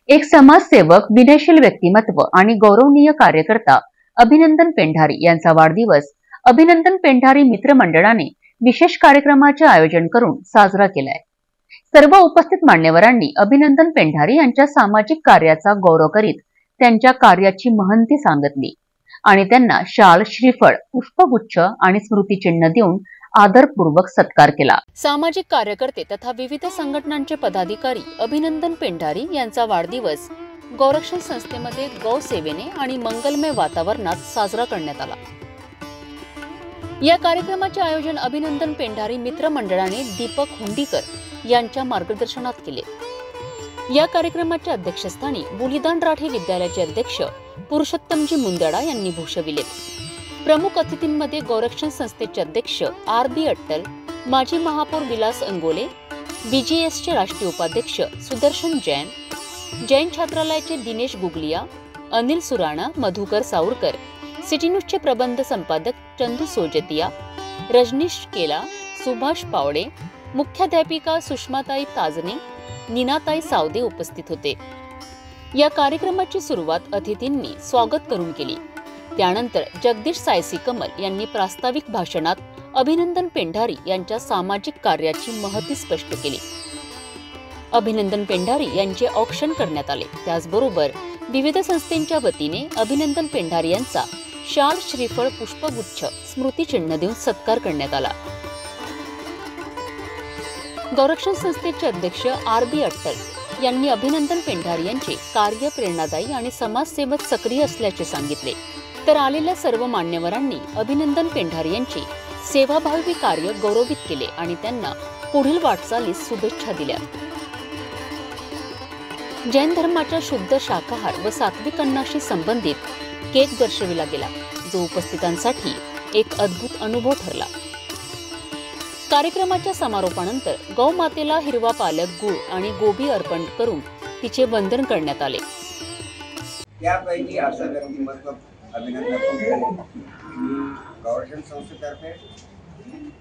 एक समाजसेवक, विनयशील व्यक्तिमत्व आणि गौरवनीय कार्यकर्ता अभिनंदन पेंढारी यांचा वाढदिवस अभिनंदन पेंढारी मित्रमंडळाने विशेष कार्यक्रमाचे आयोजन करून साजरा केलाय। सर्व उपस्थित मान्यवरांनी अभिनंदन पेंढारी यांच्या सामाजिक कार्याचा गौरव करीत त्यांच्या कार्याची महंती सांगितली आणि त्यांना शाल, श्रीफळ, पुष्पगुच्छ आणि स्मृतिचिन्ह देऊन आदरपूर्वक सत्कार केला। सामाजिक कार्यकर्ते तथा विविध संघटनांचे पदाधिकारी अभिनंदन पेंढारी यांचा वाढदिवस गौरक्षण संस्थेमध्ये गौसेवेने आणि मंगलमय वातावरणात साजरा करण्यात आला। या कार्यक्रमाचे आयोजन अभिनंदन पेंढारी मित्रमंडळाने दीपक हुंडीकर यांच्या मार्गदर्शनात केले। या कार्यक्रमाच्या अध्यक्षस्थानी बुलिदान राठे विद्यालयाचे अध्यक्ष पुरुषोत्तमजी मुंदडा यांनी भूषविले। प्रमुख अतिथींमध्ये गौरक्षण संस्थेचे अध्यक्ष आर.बी. अट्टल, माजी महापौर विलास अंगोले, बीजीएसचे राष्ट्रीय उपाध्यक्ष सुदर्शन जैन, जैन छात्रालयाचे दिनेश गुगलिया, अनिल सुराणा, मधुकर सावरकर, सिटी न्यूजचे प्रबंध संपादक चंदू सोजतिया, रजनीश केला, सुभाष पावडे, मुख्याध्यापिका सुषमाताई ताजने, नीनाताई सावदे उपस्थित होते। या कार्यक्रमाची सुरुवात अतिथींनी स्वागत करून केली। त्यानंतर जगदीश सायसी कमल यांनी प्रास्ताविक भाषणात अभिनंदन पेंढारी यांच्या सामाजिक कार्याची महती स्पष्ट केली। अभिनंदन पेंढारी यांचे औक्षण करण्यात आले। त्याचबरोबर विविध संस्थांच्या वतीने अभिनंदन पेंढारी यांचा शाल, श्रीफळ, पुष्पगुच्छ, स्मृतिचिन्ह देऊन सत्कार करण्यात आला। गौरक्षण संस्थेचे अध्यक्ष आर.बी. अट्टल यांनी अभिनंदन पेंढारी यांचे कार्य प्रेरणादायी आणि समाजसेवेत सक्रिय असल्याचे सांगितले। तर आलेल्या सर्व मान्यवरांनी अभिनंदन पेंढारी यांचे सेवाभावी कार्य गौरवित केले आणि त्यांना पुढील वाटचालीस शुभेच्छा दिल्या। जैन धर्माच्या शुद्ध शाकाहार व सात्विक अन्नाशी संबंधित केक दर्शविला गेला, जो उपस्थितांसाठी एक अद्भुत अनुभव ठरला। कार्यक्रमाच्या समारोपानंतर गौमातेला हिरवा पालक, गूळ आणि गोबी अर्पण करून तिचे वंदन करण्यात आले। यापैकी असं व्यक्तिमत्व अभिनंदन गौरक्षण संस्थेतर्फे,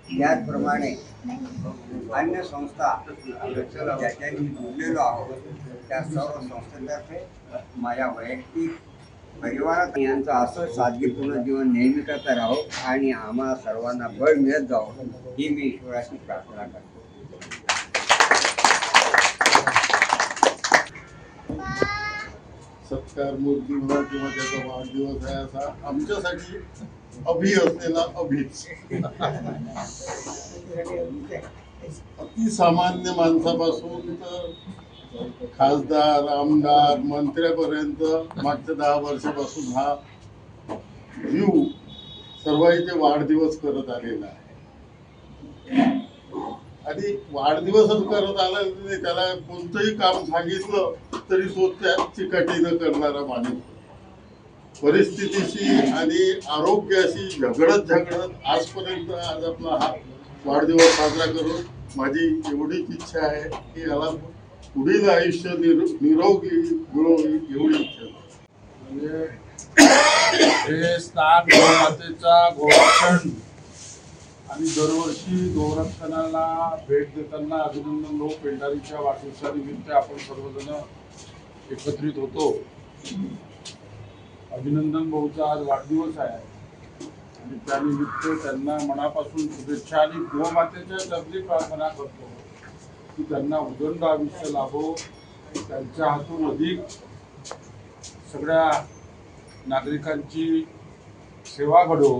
त्याचप्रमाणे अन्य संस्था ज्याच्या मी जोडलेलो आहोत त्या सर्व संस्थेतर्फे माझ्या वैयक्तिक परिवारात यांचं असं सादगीपूर्ण जीवन नेहमी करता राहो आणि आम्हाला सर्वांना बळ मिळत जावं ही मी ईश्वराची प्रार्थना करतो। सत्कार मूर्ती म्हणा किंवा त्याचा वाढदिवस आहे असा आमच्यासाठी अभि असलेला अभिच अति सामान्य माणसापासून तर खासदार, आमदार, मंत्र्यापर्यंत मागच्या 10 वर्षापासून हा जीव सर्वांचे वाढदिवस करत आलेला आहे आणि वाढदिवसच करत आला नाही, त्याला कोणतंही काम सांगितलं तरी स्वतः चिकाटीनं करणारा माणूस, परिस्थितीशी आणि आरोग्याशी झगडत आजपर्यंत आज आपला हा वाढदिवस साजरा करून माझी एवढीच इच्छा आहे की याला पुढील आयुष्य निरोगी एवढी इच्छा। म्हणजे हे स्थान गौमातेचा गौरक्षण आणि दरवर्षी गौरक्षणाला भेट देताना अभिनंदन भाऊ पेंढारीच्या वाढदिवसानिमित्त आपण सर्वजण एकत्रित होतो। अभिनंदन भाऊचा आज वाढदिवस आहे आणि त्यानिमित्त त्यांना मनापासून शुभेच्छा आणि गौमातेच्या चरणी प्रार्थना करतो की त्यांना उदंड आयुष्य लाभो, त्यांच्या हातून अधिक सगळ्या नागरिकांची सेवा घडो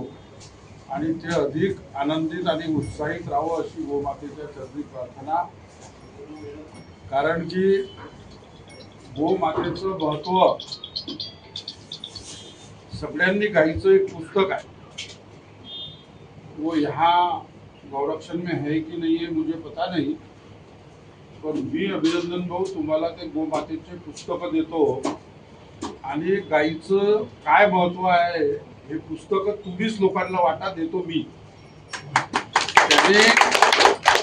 आणि ते अधिक आनंदित आणि उत्साहित राहावं अशी गोमातेच्या चरणी प्रार्थना। कारण की गोमातेचं महत्व सगळ्यांनी गाईचं एक पुस्तक आहे, वो यहाँ गौरक्षण में है कि नहीं है मुझे पता नहीं, पण मी अभिनंदन भाऊ तुम्हाला ते गोमातेचे पुस्तक देतो आणि गाईचं काय महत्व आहे हे पुस्तक तुम्हीच लोकांना वाटा देतो मी।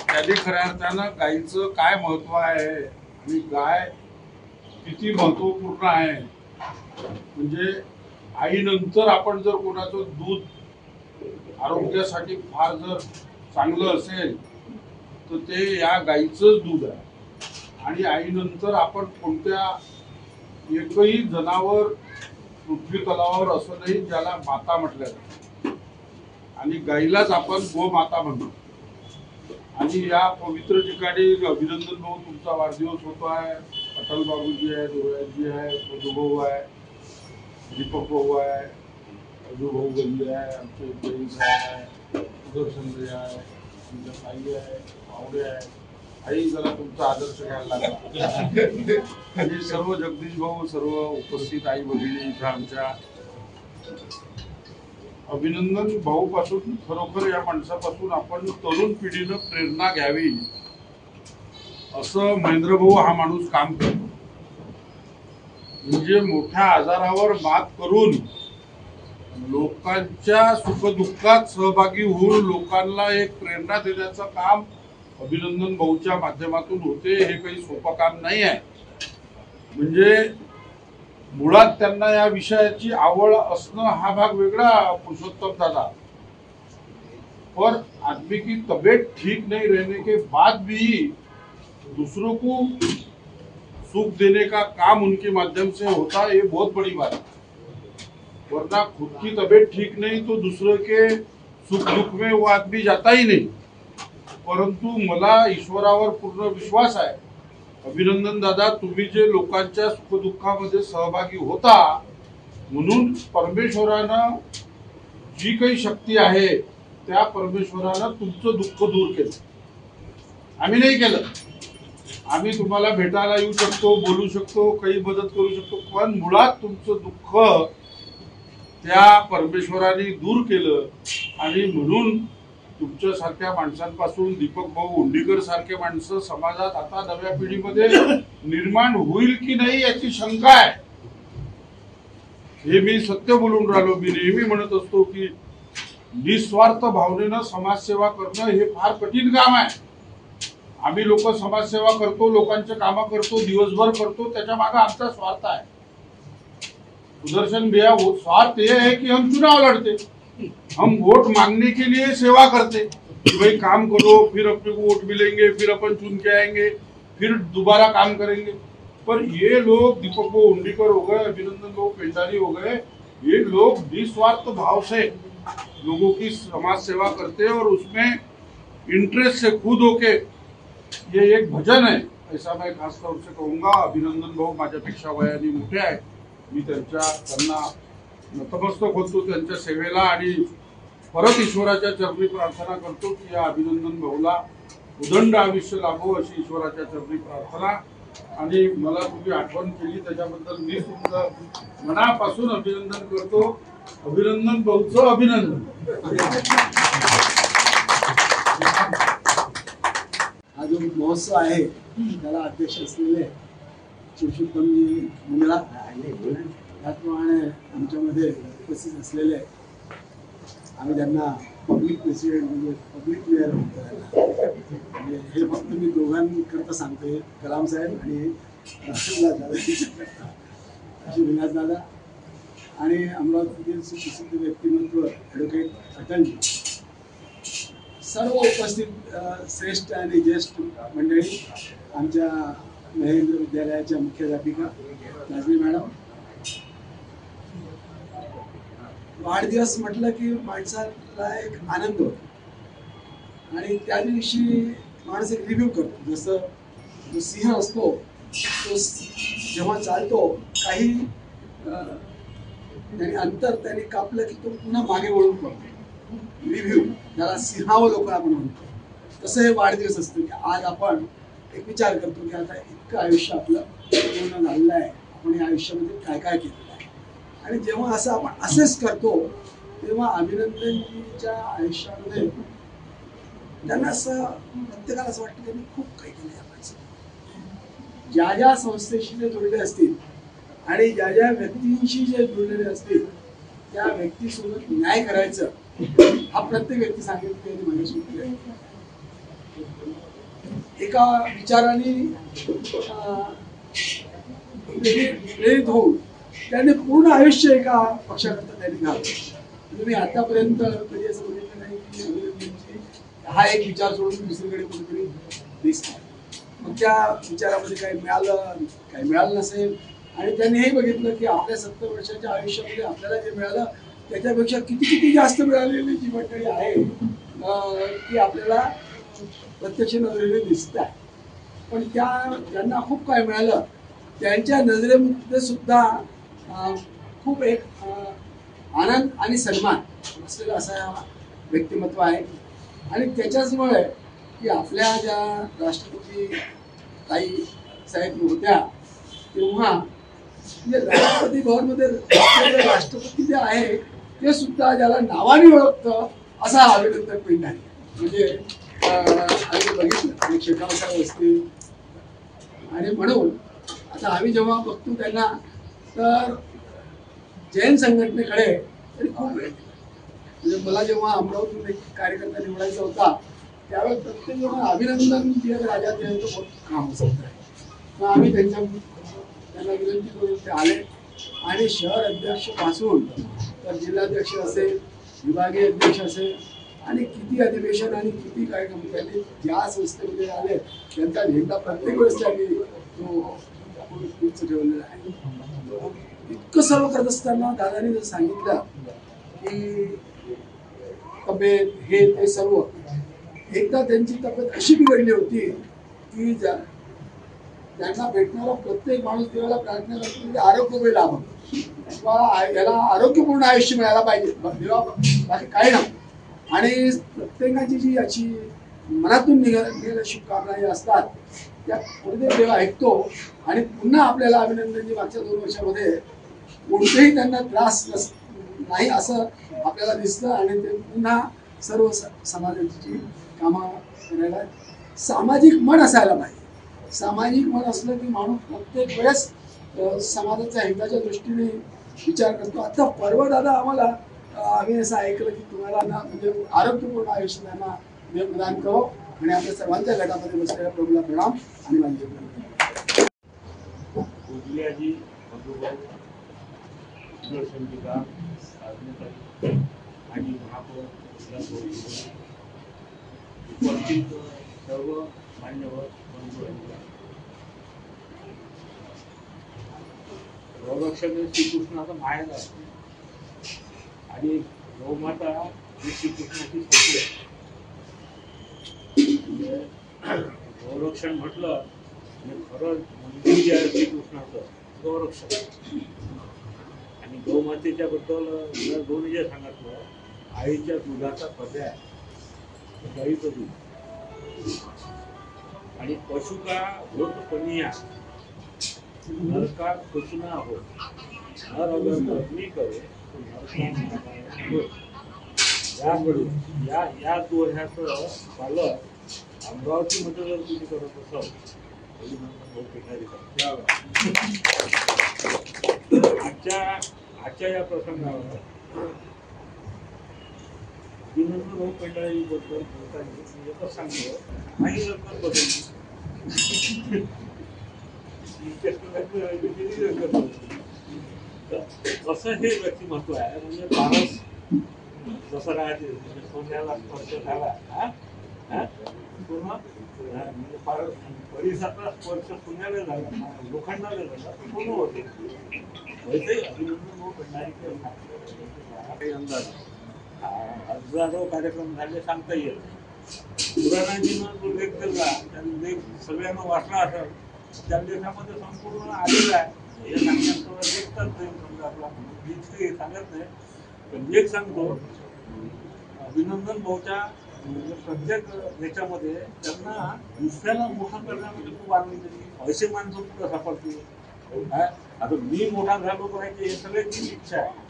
त्याने खऱ्या अर्थानं गाईचं काय महत्व आहे आणि गाय किती महत्वपूर्ण आहे, म्हणजे आईनंतर आपण जर कोणाचं दूध आरोग्यासाठी फार जर चांगलं असेल तर ते या गाईचंच दूध आहे आणि आईनंतर आपण कोणत्या एकही जनावर पृथ्वी तलावावर असं नाही ज्याला माता म्हटलं जातं, आणि गाईलाच आपण गोमाता म्हणतो. आणि या पवित्र ठिकाणी अभिनंदन भाऊ तुमचा वाढदिवस होतो आहे. अटल बाबूजी आहे, डोळ्याजी आहे, मधुभाऊ आहे, दीपक भाऊ आहे, अजू भाऊ गल्ली आहे, आमचे जैन साहेब आहे, सुदर्शन भाई आहे, तुमच्या ताई आहे, पावडे आहे. आई जरा तुमचा आदर्श घ्यायला लागला. आणि सर्व जगदीश भाऊ, सर्व उपस्थित आई भगिनी इथं आमच्या. अभिनंदन भाऊ पासून खरोखर या माणसापासून आपण तरुण पिढीनं प्रेरणा घ्यावी, असं महेंद्र भाऊ हा माणूस काम करतो. म्हणजे मोठ्या आजारावर मात करून लोकांच्या सुखदुःखात सहभागी होऊन लोकांना एक प्रेरणा देण्याचं काम अभिनंदन भाऊच्या माध्यमातून होते. हे काही सोपं काम नाही आहे. म्हणजे मुळात त्यांना या विषयाची आवड असणं हा भाग वेगळा पुरुषोत्तम दादा, पर आदमी की तबीयत ठीक नहीं रहने के बाद भी दूसरों को सुख देने का काम उनके माध्यम से होता है, ये बहुत बड़ी बात है. वरना खुद की तबीयत ठीक नहीं तो दूसरे के सुख दुख में वो आदमी जाता ही नहीं. परंतु मला ईश्वरावर पूर्ण विश्वास आहे. अभिनंदन दादा, तुम्ही जे लोकांच्या सुखदुःखामध्ये सहभागी होता, म्हणून परमेश्वरानं जी काही शक्ती आहे त्या परमेश्वरानं तुमचं दुःख दूर केलं. आम्ही नाही केलं. आम्ही तुम्हाला भेटायला येऊ शकतो, बोलू शकतो, काही मदत करू शकतो, पण मुळात तुमचं दुःख त्या परमेश्वराने दूर केलं. आणि म्हणून तुमच्यासारख्या माणसांपासून दीपक भाऊ उंडीकर सारखे माणसं समाजात आता नव्या पिढीमध्ये निर्माण होईल की नाही याची शंका आहे. हे मी सत्य बोलून राहिलो. मी नेहमी म्हणत असतो की निस्वार्थ भावनेनं समाजसेवा करणं हे फार कठीण काम आहे. आम्ही लोक समाजसेवा करतो, लोकांचे कामं करतो, दिवसभर करतो, त्याच्या मागे आमचा स्वार्थ आहे. सुदर्शन भैया, वो स्वार्थ ये है कि हम चुनाव लड़ते, हम वोट मांगने के लिए सेवा करते कि भाई काम करो, फिर अपने को वोट मिलेंगे, फिर अपन चुन के आएंगे, फिर दोबारा काम करेंगे. पर ये लोग दीपक भाऊ उंडीकर हो गए, अभिनंदन भाऊ पेंडारी हो गए, ये लोग निस्वार्थ भाव से लोगों की समाज सेवा करते हैं और उसमें इंटरेस्ट से खुद होके. ये एक भजन है, ऐसा मैं खास तौर से कहूँगा. अभिनंदन भाऊ माझ्यापेक्षा वयाने मोठे आहेत. मी त्यांना नतमस्तक होतो त्यांच्या सेवेला आणि परत ईश्वराच्या चरणी प्रार्थना करतो की या अभिनंदन भाऊला उदंड आयुष्य लाभो अशी ईश्वराच्या चरणी प्रार्थना. आणि मला तुम्ही आठवण केली त्याच्याबद्दल मी तुमचं मनापासून अभिनंदन करतो. अभिनंदन भाऊचं अभिनंदन. हा जो महोत्सव आहे त्याला अध्यक्ष असलेले पुरुषोत्तमजी मुंगळा, त्याचप्रमाणे आमच्यामध्ये उपस्थित असलेले आम्ही त्यांना पब्लिक प्रेसिडेंट म्हणजे पब्लिक मेयर म्हणजे हे फक्त मी दोघांकरता सांगतोय, कलाम साहेब आणि अशी विलास दादा आणि अमरावतीतील सुप्रसिद्ध व्यक्तिमत्व ॲडव्होकेट अटलजी, सर्व उपस्थित श्रेष्ठ आणि ज्येष्ठ मंडळी, आमच्या महेंद्र विद्यालयाच्या मुख्याध्यापिका नाझमी मॅडम. वाढदिवस म्हटलं की माणसाला एक आनंद होतो आणि त्या दिवशी माणूस एक रिव्ह्यू करतो. जसं जो सिंह असतो तो जेव्हा चालतो काही त्याने अंतर त्याने कापलं की तो पुन्हा मागे वळून पडतो. रिव्ह्यू त्याला सिंहावलोकन आपण म्हणतो. तसं हे वाढदिवस असतं की आज आपण एक विचार करतो की आता इतकं आयुष्य आपलं पूर्ण झालेलं आहे, आपण या आयुष्यामध्ये काय काय केलेलं आहे. आणि जेव्हा असं आपण असेच करतो तेव्हा अभिनंदनजीच्या आयुष्यामध्ये त्यांना असं प्रत्येकाला असं वाटतं त्यांनी खूप काही केलं या माणसाने. ज्या ज्या संस्थेशी ते जोडले असतील आणि ज्या ज्या व्यक्तींशी जे जोडलेले असतील त्या व्यक्तीसोबत न्याय करायचं हा प्रत्येक व्यक्ती सांगितलं त्यांनी माझ्यासोबत एका विचाराने प्रेरित होऊन त्याने पूर्ण आयुष्य एका पक्षाकरता त्यांनी घालवलं. तुम्ही आतापर्यंत कधी असं बघितलं नाही की हा एक विचार सोडून दुसरीकडे कुठेतरी दिसतो. मग त्या विचारामध्ये काही मिळालं काही मिळालं नसेल आणि त्यांनी हे बघितलं की आपल्या 70 वर्षाच्या आयुष्यामध्ये आपल्याला जे मिळालं त्याच्यापेक्षा किती किती जास्त मिळालेली जी मंडळी आहे ती आपल्याला प्रत्यक्ष नजरेने दिसत आहे. पण ज्यांना खूप काय मिळालं त्यांच्या नजरेमध्ये सुद्धा खूप एक आनंद आणि सन्मान असलेला असा व्यक्तिमत्व आहे. आणि त्याच्याचमुळे की आपल्या ज्या राष्ट्रपती ताई साहेब होत्या तेव्हा म्हणजे राष्ट्रपती भवनमध्ये राष्ट्रपती जे आहे ते सुद्धा ज्याला नावाने ओळखतं असा अभिनंदन पेंढारी. म्हणजे आम्ही बघितलं एक शेखावत असतील आणि म्हणून आता आम्ही जेव्हा बघतो त्यांना तर जैन संघटनेकडे तरी खूप वेळ दिला. म्हणजे मला जेव्हा अमरावतीतून एक कार्यकर्ता निवडायचा होता त्यावेळेस प्रत्येक जण अभिनंदन राजा त्यांचं काम असत आहे. मग आम्ही त्यांना विनंती करून ते आले आणि शहर अध्यक्ष पासून तर जिल्हाध्यक्ष असेल विभागीय अध्यक्ष असेल आणि किती अधिवेशन आणि किती कार्यक्रम त्यांनी ज्या संस्थेमध्ये आले त्यांचा झेंडा प्रत्येक वेळेस त्यांनी तो उंच ठेवलेला आहे. इतकं सर्व करत असताना दादानी जर सांगितलं की तब्येत हे ते सर्व एकदा त्यांची तब्येत अशी बिघडली होती की त्यांना भेटणारा प्रत्येक माणूस देवाला प्रार्थना करतो की आरोग्य लाभ किंवा याला आरोग्यपूर्ण आयुष्य मिळायला पाहिजे देवा बाकी काही नाही. आणि प्रत्येकाची जी याची मनातून निघालेल्या शुभकामना असतात त्या गुरुदेव देव ऐकतो आणि पुन्हा आपल्याला अभिनंदनजी मागच्या 2 वर्षामध्ये कोणतेही त्यांना त्रास नाही असं आपल्याला दिसतं आणि ते पुन्हा सर्व समाजाची कामं करायला सामाजिक मन असायला पाहिजे. सामाजिक मन असलं की माणूस प्रत्येक वेळेस समाजाच्या हिताच्या दृष्टीने विचार करतो. आता परवा दादा आम्हाला आम्ही असं ऐकलं की तुम्हाला ना म्हणजे आरोग्यपूर्ण आयुष्य त्यांना देव प्रदान करो आणि आपल्या सर्वांच्या गटामध्ये बसलेल्या प्रभूला प्रणाम आणि माझे आणि महापौर उपस्थित सर्व मान्यवर बंधू गौरक्षण श्रीकृष्णाचा माहेर आहे आणि गौमाता ही श्रीकृष्णाची शक्ती आहे. गौरक्षण म्हटलं म्हणजे खरं मंदिर जे आहे श्रीकृष्णाचं गौरक्षण. आणि गौमातेच्या बद्दल दोन्ही जे सांगितलं आईच्या दुधाचा पर्याय गाईचं दूध आणि पशु का होत पनिया नर का कुछ ना हो नर अगर पत्नी करे तो या दोह्याचं पालन अमरावतीमध्ये जर तुम्ही करत असाल आजच्या या प्रसंगावर अभिनंदन भाऊ पेंढारी बद्दल बोलताना एकच सांगतो नाही रंगत बदलली असं हे व्यक्तिमत्व आहे. म्हणजे पारस जसं राहते म्हणजे सोन्याला स्पर्श झाला पूर्ण म्हणजे पारस परिसराचा स्पर्श सोन्याला झाला लोखंडाला झाला तो पूर्ण होते. वैसे अभिनंदन भाऊ पेंढारी अंदाज हजारो कार्यक्रम झाले सांगता येईल. पुराणाजीनं जो लेख केला त्यांनी लेख सगळ्यांना वाचला असेल त्या लेखामध्ये संपूर्ण आलेला आहे. हे सांगण्याचं लेखतात नाही समजा आपला काही सांगत नाही पण लेख सांगतो. अभिनंदन भाऊच्या प्रत्येक ह्याच्यामध्ये त्यांना दुसऱ्याला मोठा करण्यामध्ये खूप आनंद आहे. असे माणसं कुठं सापडते. आता मी मोठा झालो पाहिजे हे सगळ्यांची इच्छा आहे.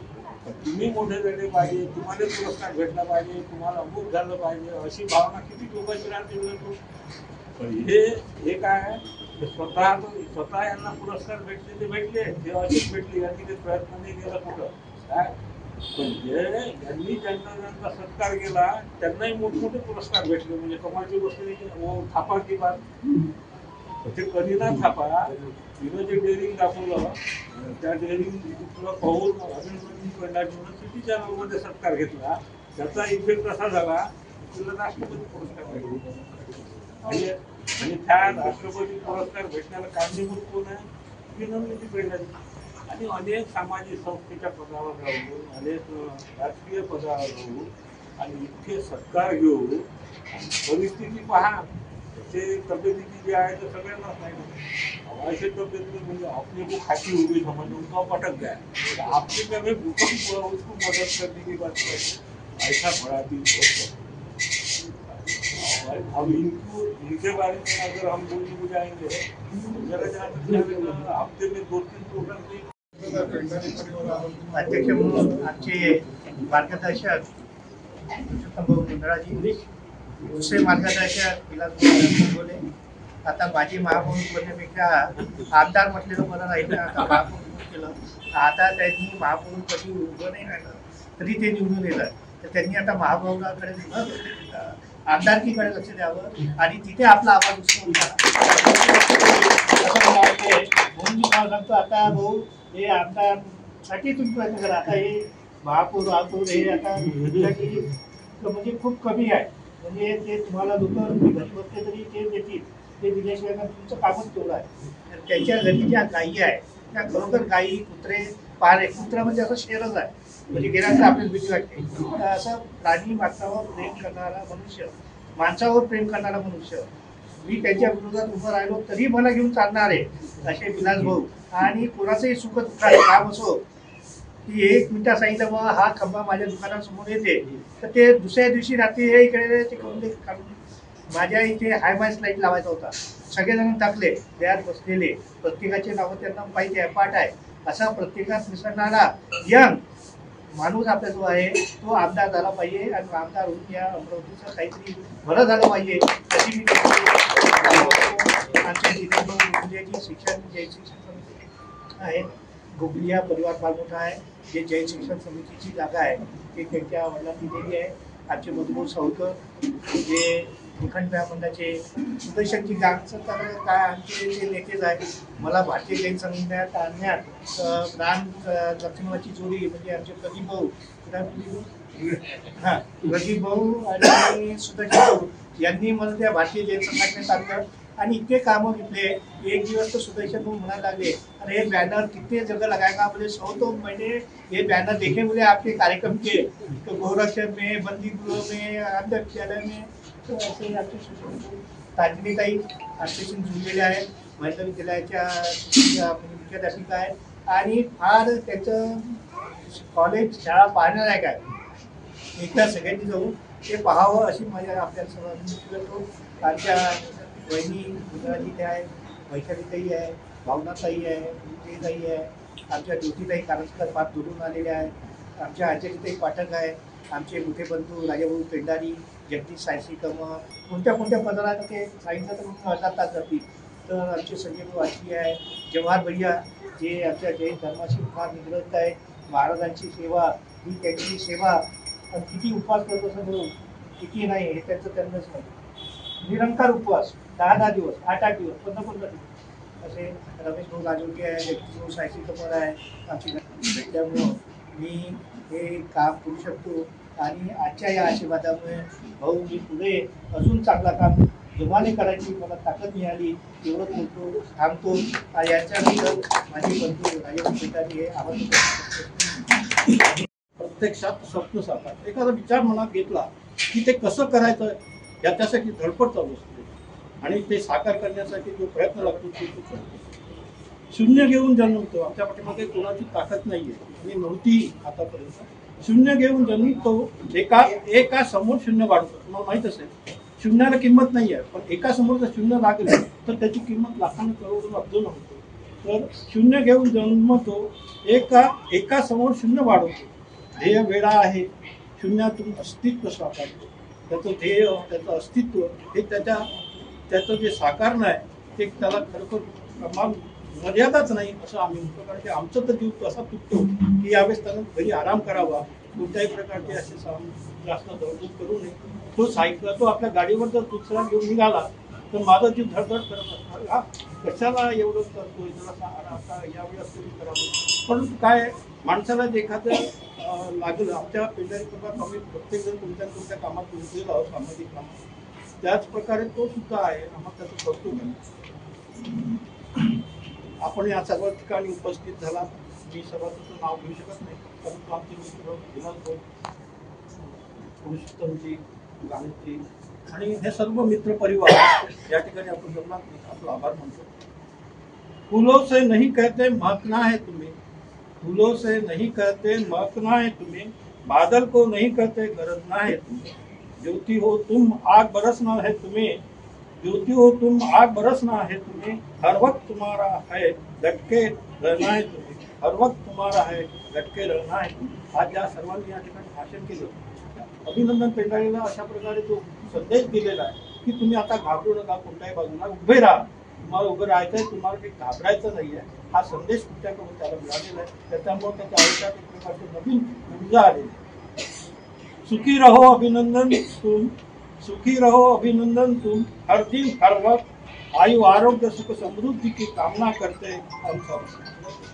तुम्ही मोठे झाले पाहिजे तुम्हाला पुरस्कार भेटला पाहिजे तुम्हाला अमुक झालं पाहिजे अशी भावना किती लोकांची राहते. पण हे काय स्वतः यांना पुरस्कार भेटले ते भेटले ते असेच भेटले यांनी काही प्रयत्न नाही केला कुठं काय. पण यांनी ज्यांचा सत्कार केला त्यांनाही मोठमोठे पुरस्कार भेटले. म्हणजे कमालची गोष्ट नाही. थापा की बात ते कधी ना थापा तिनं जे डेअरिंग दाखवलं त्या डेअरिंग पाहून अभिनंदन पेंढारीनं सिटी चॅनलमध्ये सत्कार घेतला. त्याचा इफेक्ट असा झाला तिला राष्ट्रपती पुरस्कार भेटला. आणि त्या राष्ट्रपती पुरस्कार भेटण्याला कारणीभूत कोण आहे अभिनंदनची पेंढारी आणि अनेक सामाजिक संस्थेच्या पदावर राहून अनेक राजकीय पदावर राहून आणि इतके सत्कार घेऊन परिस्थिती पहा ते तब्येतीची जी आहे ते सगळ्यांनाच नाही ना ऐसे तब्येत म्हणजे अपने को खाती हुई समझ उनका पटक गया तो आपने कभी भूकंप हुआ उसको मदद करने की बात करें ऐसा बड़ा दिन अब इनके बारे में अगर हम बोलने को जाएंगे तो जरा जरा हफ्ते में 2-3 प्रोग्राम अध्यक्ष म्हणून आमचे मार्गदर्शक भाऊ मुंदराजी, दुसरे मार्गदर्शक विलास बोले. आता माझी महापौर बनण्यापेक्षा आमदार म्हटलेलं बरं राहील ना. आता महापौर केलं, आता त्यांनी महापौर कधी उभं नाही राहिलं तरी ते निवडून येलं, तर त्यांनी आता महापौराकडे आमदारकीकडे लक्ष द्यावं आणि तिथे आपला आवाज उचलून म्हणून मी मला सांगतो. आता भाऊ हे आमदारसाठी तुम्ही प्रयत्न करा. आता हे महापौर हे आता म्हणजे खूप कमी आहे. म्हणजे ते तुम्हाला लोक घरी बसले तरी ते देतील, ते दिल्याशिवाय तुमचं कामच तेवढं आहे. तर त्यांच्या घरी ज्या गायी आहे त्या खरोखर गायी कुत्रे पारे, कुत्रा म्हणजे असं शेरच आहे, म्हणजे गेल्यानंतर आपल्याला भीती वाटते. तर असं प्राणी माणसावर प्रेम करणारा मनुष्य, माणसावर प्रेम करणारा मनुष्य, मी त्यांच्या विरोधात उभं राहिलो तरी मला घेऊन चालणार आहे असे विलास भाऊ. आणि कोणाचंही सुख दुःखाचं काम असो की 1 मिनिटात सांगितलं मग हा खंबा माझ्या दुकानासमोर येते तर ते दुसऱ्या दिवशी रात्री हे इकडे ते काढून माझ्या इथे हायमाय लाईट लावायचा होता. सगळेजण टाकले, त्यात बसलेले प्रत्येकाचे नावं त्यांना माहिती आहे, पाठ आहे. असा प्रत्येकात मिसळणारा यंग माणूस आपला जो आहे तो आमदार झाला पाहिजे आणि आमदार होऊन या अमरावतीचं काहीतरी बरं झालं पाहिजे अशी मी आमच्या जिल्ह्याची शिक्षण जैन शिक्षण समिती आहे. गोगलिया परिवार फार मोठा आहे. जे जैन शिक्षण समितीची जागा आहे ते त्यांच्या वडिलांनी दिलेली आहे. आमचे मधुभाऊ सावकर जे निखंड मंडळाचे सुदर्शनची गावचं तर काय आमचे जे नेतेच आहेत. मला भारतीय जैन संघटनेत आणण्यात राम लक्ष्मणाची जोडी म्हणजे आमचे प्रदीप भाऊ प्रदीप भाऊ आणि सुदर्शन भाऊ यांनी मला त्या भारतीय जैन संघटनेत आणलं आणि इतके कामं घेतले. एक दिवस तर सुदर्शन भाऊ म्हणायला लागले, अरे बैनर कितने जगह लगाएगा, बोले 100 तो मैंने ये बैनर देखे, बोले आपके कार्यक्रम के तो गोरक्षण में, बंदी गृह में, अंधर विद्यालय में. तो असे आमचे ताजमीताई आमच्याशी जुळलेले आहेत. महिला विद्यालयाच्या मुख्याध्यापिका आहेत आणि फार त्याचं कॉलेज शाळा पाहण्यालायक आहे. एकदा सगळ्यांनी जाऊन ते पाहावं अशी माझ्या आपल्या सर्वांनी करतो. आमच्या वहिनी गुजराती आहे, वैशालीताई आहे, भावनाताई आहे, विजयताई आहे, आमच्या ज्योतिताई कारंजकर फार दुरून आलेल्या आहेत, आमच्या अंजलीताई पाठक आहे, आमचे मोठे बंधू राजाभाऊ पेंढारी, जगदीश सायसी कमर, कोणत्या पदाला ते सांगितलं तर म्हणून अर्धा जातील. तर आमचे संजय भाऊ आजी आहे, जवाहर भैया जे आमच्या जैन धर्माशी फार निग्रहित आहे. महाराजांची सेवा ही त्यांची सेवा किती उपवास करत असं म्हणून किती नाही हे त्यांचं त्यांनाच नाही. निरंकार उपवास 10-10 दिवस, 8-8 दिवस, 15-15 दिवस असे रमेश भाऊ लाजोटी आहे, जगदीश भाऊ सायसी कमर आहे. आमची भेटल्यामुळं मी हे काम करू शकतो आणि आजच्या या आशीर्वादामुळे भाऊ मी पुढे अजून चांगला काम जोमाने करायची मला ताकद मिळाली. एवढंच म्हणतो, थांबतो. याच्यानंतर माझी बंधू राजेभाऊ पेंढारी हे आवाज प्रत्यक्षात स्वप्न साकार एखादा विचार मनात घेतला की ते कसं करायचं याच्यासाठी धडपड चालू असते आणि ते साकार करण्यासाठी जो प्रयत्न लागतो तो करतो. शून्य घेऊन जन्मतो. आमच्या पाठीमागे कोणाची ताकद नाही आहे आणि नव्हती आतापर्यंत. शून्य घेऊन जन्मतो, एका समोर शून्य वाढवतो. तुम्हाला माहीत असेल शून्याला किंमत नाही आहे, पण एका समोर जर शून्य लागलं तर त्याची किंमत लाखांना करोडून अब्जोन होतो. तर शून्य घेऊन जन्मतो, एका समोर शून्य वाढवतो. ध्येय वेळा आहे, शून्यातून अस्तित्व साकारतो. त्याचं ध्येय, त्याचं अस्तित्व हे त्याचं जे साकारणं आहे ते त्याला खरोखर मर्यादाच नाही असं आम्ही म्हणतो. कारण की आमचं तर जीव असा तुटतो की यावेळेस त्यानं घरी आराम करावा, कोणत्याही प्रकारचे असे जास्त दौडधूप करू नये. तो सायकल तो आपल्या गाडीवर जर दुसरा घेऊन निघाला तर माझा जीव धडधड करत असणार, हा कशाला एवढं करतोय, जरा आता यावेळेस तुम्ही करावं. परंतु काय माणसाला जे एखादं लागलं, आमच्या पेंढारी कुटुंबात आम्ही प्रत्येकजण तुमच्या कामात गुंतलेलो आहोत, सामाजिक कामात. त्याच प्रकारे तो सुद्धा आहे. आम्हाला त्याचं कौतुक आहे. आपण या सर्व ठिकाणी उपस्थित झाला. मी सर्वांचं नाव घेऊ शकत नाही, परंतु आमचे मित्र विलास पुरुषोत्तमजी, गाणेशजी आणि हे सर्व मित्र परिवार या ठिकाणी आपण जमला, आपला आभार मानतो. फूलों से नहीं कहते महकना है तुम्हें, फूलों से नहीं कहते महकना है तुम्हें, बादल को नहीं कहते गरजना है तुम्हें, ज्योति हो तुम आग बरसना है तुम्हें, ज्योति हो तुम आग बरसना है तुम्हें, हर वक्त तुम्हारा है डटके रहना है तुम्हें, हर वक्त तुम्हारा है डटके रहना है तुम्हें. आज या सर्वांनी या ठिकाणी भाषण केलं, अभिनंदन पेंढारेला अशा प्रकारे जो संदेश दिलेला आहे की तुम्ही आता घाबरू नका, कोणत्याही बाजूला उभे राहा, तुम्हाला उभं राहायचंय, तुम्हाला काही घाबरायचं नाहीये, हा संदेश तुमच्याकडून त्याला मिळालेला आहे. त्यामुळे त्याच्या आयुष्यात एक प्रकारची नवीन ऊर्जा आलेली आहे. सुखी रहो अभिनंदन तुम, सुखी रहो अभिनंदन तुम, हर दिन हर वक्त आयु आरोग्य सुख समृद्धि की कामना करते हम सब,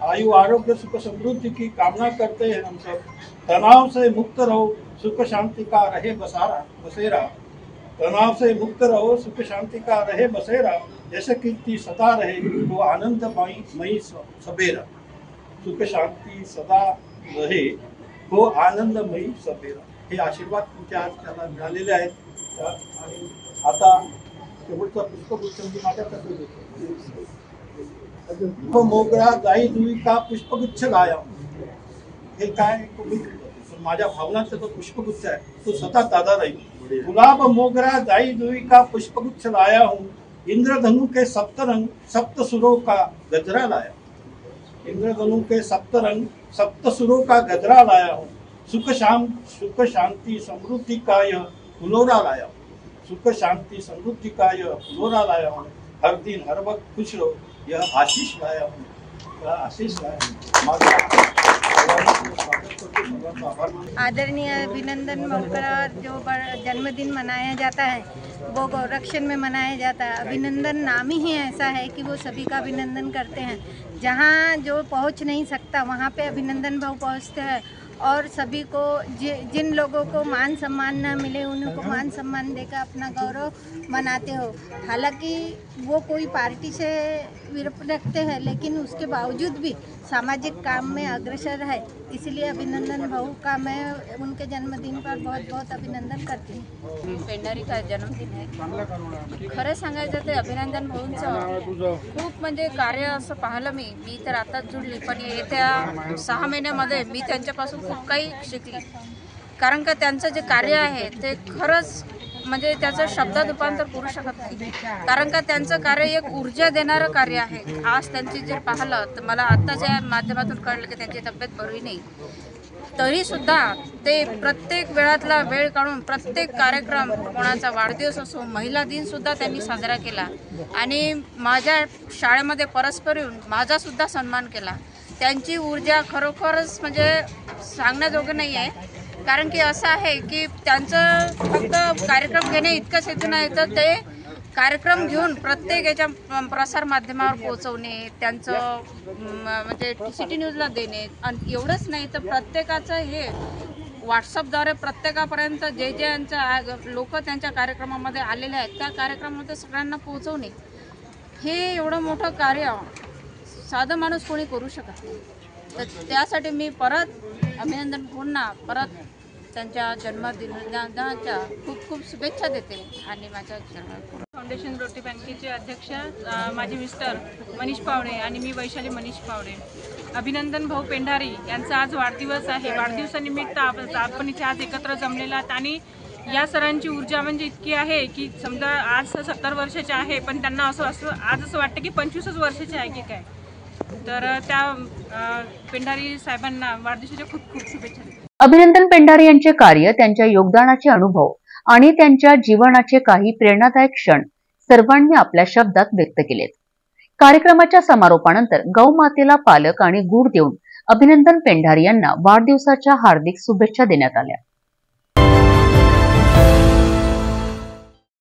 आयु आरोग्य सुख समृद्धि की कामना करते हैं हम सब. तनाव से मुक्त रहो, सुख शांति का रहे बसेरा, तनाव से मुक्त रहो, सुख शांति का रहे बसेरा, जैसे कीर्ति सदा रहे वो आनंदमयी सबेरा, सुख शांती सदा रहे वो आनंदमयी सबेरा. हे आशीर्वाद तुमच्या आज त्याला मिळालेले आहेत. आणि आता शेवटचा पुष्पगुच्छ माझ्याकडे देतो. मोगरा जाई जुई का पुष्पगुच्छ लाया, हे काय माझ्या भावनाचा जो पुष्पगुच्छ आहे तो सतत ताजा राहील. गुलाब मोगरा जाई जुई का पुष्पगुच्छ लाया हूँ, इंद्रधनु के सप्तरंग सप्त सुरों का गजरा लाया, इंद्रधनु के सप्तरंग सप्त सुरों का गजरा लाया हूँ. सुख शांति समृद्धि का यह फुलोरा लाया हूँ, सुख शांति समृद्धि का यह फुलोरा लाया हूँ. हर दिन हर वक्त खुश रहो, यह आशीष लाया हूँ, यह आशीष लाया हूँ. आदरणीय अभिनंदन भाऊ का जो जन्मदिन मनाया जाता है वो गौरक्षण में मनाया जाता है. अभिनंदन नाम ही ऐसा है कि वो सभी का अभिनंदन करते हैं. जहाँ जो पहुँच नहीं सकता वहाँ पे अभिनंदन भाऊ पहुँचते हैं और सभी को जिन लोगों को मान सम्मान न मिले उनको मान सम्मान देकर अपना गौरव मनाते हो. हालांकि वो कोई पार्टी से विरोध रखते हैं लेकिन उसके बावजूद भी सामाजिक काम में अग्रसर है. इसलिए अभिनंदन भाऊ का मैं उनके जन्मदिन पर बहुत बहुत अभिनंदन करती हूँ. पेंढारी का जन्मदिन आहे. खरं सांगायचं ते अभिनंदन भाऊंचं खूप म्हणजे कार्य असं पाहिलं मी तर आताच जुळली, पण येत्या 6 महिन्यामध्ये मी त्यांच्यापासून खूप काही शिकले. कारण का त्यांचं जे कार्य आहे ते खरंच म्हणजे त्याचं शब्दात रूपांतर करू शकत नाही. कारण का त्यांचं कार्य एक ऊर्जा देणारं कार्य आहे. आज त्यांची जर पाहिलं तर मला आत्ताच्या माध्यमातून कळलं की त्यांची तब्येत बरी नाही, तरीसुद्धा ते प्रत्येक वेळातला वेळ काढून प्रत्येक कार्यक्रम, कोणाचा वाढदिवस असो, महिला दिनसुद्धा त्यांनी साजरा केला आणि माझ्या शाळेमध्ये परस्पर येऊन माझासुद्धा सन्मान केला. त्यांची ऊर्जा खरोखरच म्हणजे सांगण्याजोगं नाही आहे. कारण की असं आहे की त्यांचं फक्त कार्यक्रम घेणे इतकंच हेतू नाही, तर ते कार्यक्रम घेऊन प्रत्येक याच्या प्रसार माध्यमावर पोहोचवणे, त्यांचं म्हणजे सिटी न्यूजला देणे आणि एवढंच नाही तर प्रत्येकाचं हे व्हॉट्सअपद्वारे प्रत्येकापर्यंत जे यांच्या लोक त्यांच्या कार्यक्रमामध्ये आलेले आहेत त्या कार्यक्रमामध्ये सगळ्यांना पोहोचवणे, हे एवढं मोठं कार्य साधा माणूस कोणी करू शकत नाही. तर त्यासाठी मी परत अभिनंदन पुन्हा परत त्यांच्या जन्मदिनाच्या खूप खूप शुभेच्छा देते. आणि माझ्या फाउंडेशन रोटरी बँकेचे अध्यक्ष माझे मिस्टर मनीष पावडे आणि मी वैशाली मनीष पावडे. अभिनंदन भाऊ पेंढारी यांचा आज वाढदिवस आहे. वाढदिवसानिमित्त आपण इथे आज एकत्र जमलेला आहात आणि या सरांची ऊर्जा म्हणजे इतकी आहे की समजा आज 70 वर्षाचे आहे पण त्यांना असं आज असं वाटतं की 25च वर्षाचे आहे की काय. तर त्या पेंढारी साहेबांना वाढदिवसाच्या खूप खूप शुभेच्छा देते. अभिनंदन पेंढारी यांचे कार्य, त्यांच्या योगदानाचे अनुभव आणि त्यांच्या जीवनाचे काही प्रेरणादायक क्षण सर्वांनी आपल्या शब्दात व्यक्त केलेत. कार्यक्रमाच्या समारोपानंतर गौमातेला पालक आणि गूळ देऊन अभिनंदन पेंढारी यांना वाढदिवसाच्या हार्दिक शुभेच्छा देण्यात आल्या.